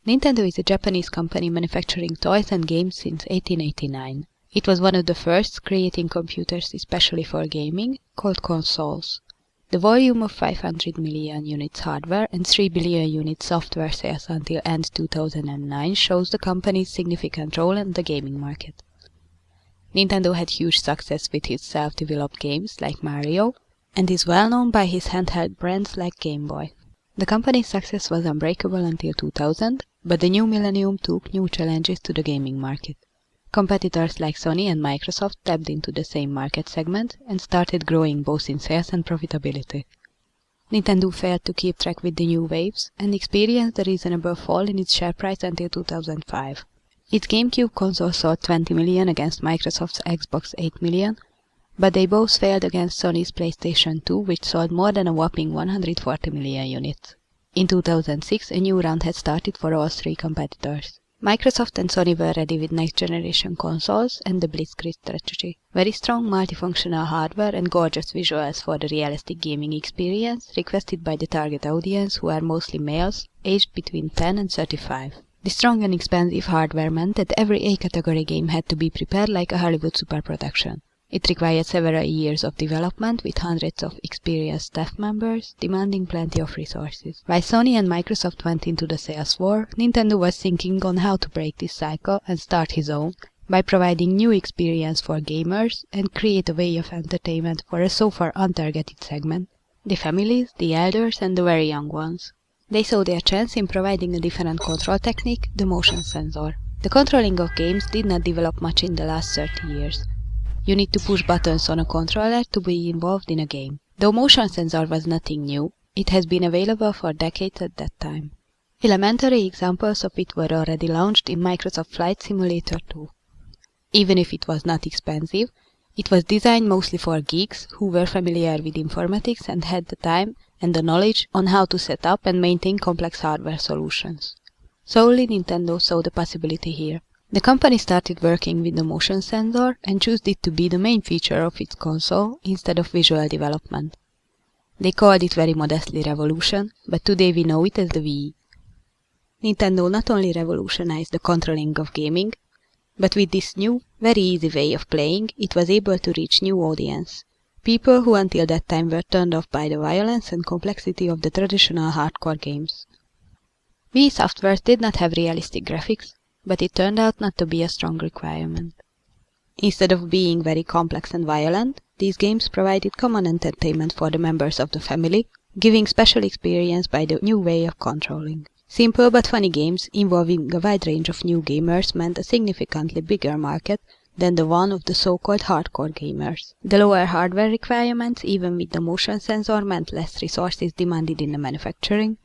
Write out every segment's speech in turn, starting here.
Nintendo is a Japanese company manufacturing toys and games since 1889. It was one of the first creating computers especially for gaming, called consoles. The volume of 500 million units hardware and 3 billion units software sales until end 2009 shows the company's significant role in the gaming market. Nintendo had huge success with its self-developed games like Mario, and is well known by his handheld brands like Game Boy. The company's success was unbreakable until 2000, but the new millennium took new challenges to the gaming market. Competitors like Sony and Microsoft tapped into the same market segment and started growing both in sales and profitability. Nintendo failed to keep track with the new waves and experienced a reasonable fall in its share price until 2005. Its GameCube console sold 20 million against Microsoft's Xbox 8 million, but they both failed against Sony's PlayStation 2, which sold more than a whopping 140 million units. In 2006, a new round had started for all three competitors. Microsoft and Sony were ready with next-generation consoles and the Blitzkrieg strategy. Very strong multifunctional hardware and gorgeous visuals for the realistic gaming experience requested by the target audience, who are mostly males, aged between 10 and 35. The strong and expensive hardware meant that every A-category game had to be prepared like a Hollywood superproduction. It required several years of development with hundreds of experienced staff members, demanding plenty of resources. While Sony and Microsoft went into the sales war, Nintendo was thinking on how to break this cycle and start his own by providing new experience for gamers and create a way of entertainment for a so far untargeted segment: the families, the elders, and the very young ones. They saw their chance in providing a different control technique, the motion sensor. The controlling of games did not develop much in the last 30 years. You need to push buttons on a controller to be involved in a game. Though motion sensor was nothing new, it has been available for decades at that time. Elementary examples of it were already launched in Microsoft Flight Simulator 2. Even if it was not expensive, it was designed mostly for geeks who were familiar with informatics and had the time and the knowledge on how to set up and maintain complex hardware solutions. Solely Nintendo saw the possibility here. The company started working with the motion sensor and chose it to be the main feature of its console instead of visual development. They called it very modestly Revolution, but today we know it as the Wii. Nintendo not only revolutionized the controlling of gaming, but with this new, very easy way of playing, it was able to reach new audience. People who until that time were turned off by the violence and complexity of the traditional hardcore games. Wii softwares did not have realistic graphics, but it turned out not to be a strong requirement. Instead of being very complex and violent, these games provided common entertainment for the members of the family, giving special experience by the new way of controlling. Simple but funny games involving a wide range of new gamers meant a significantly bigger market than the one of the so-called hardcore gamers. The lower hardware requirements, even with the motion sensor, meant less resources demanded in the manufacturing.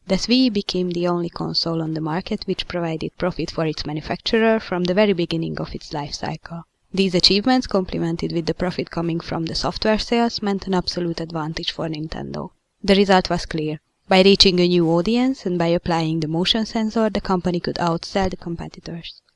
Thus Wii became the only console on the market which provided profit for its manufacturer from the very beginning of its life cycle. These achievements, complemented with the profit coming from the software sales, meant an absolute advantage for Nintendo. The result was clear. By reaching a new audience and by applying the motion sensor, the company could outsell the competitors.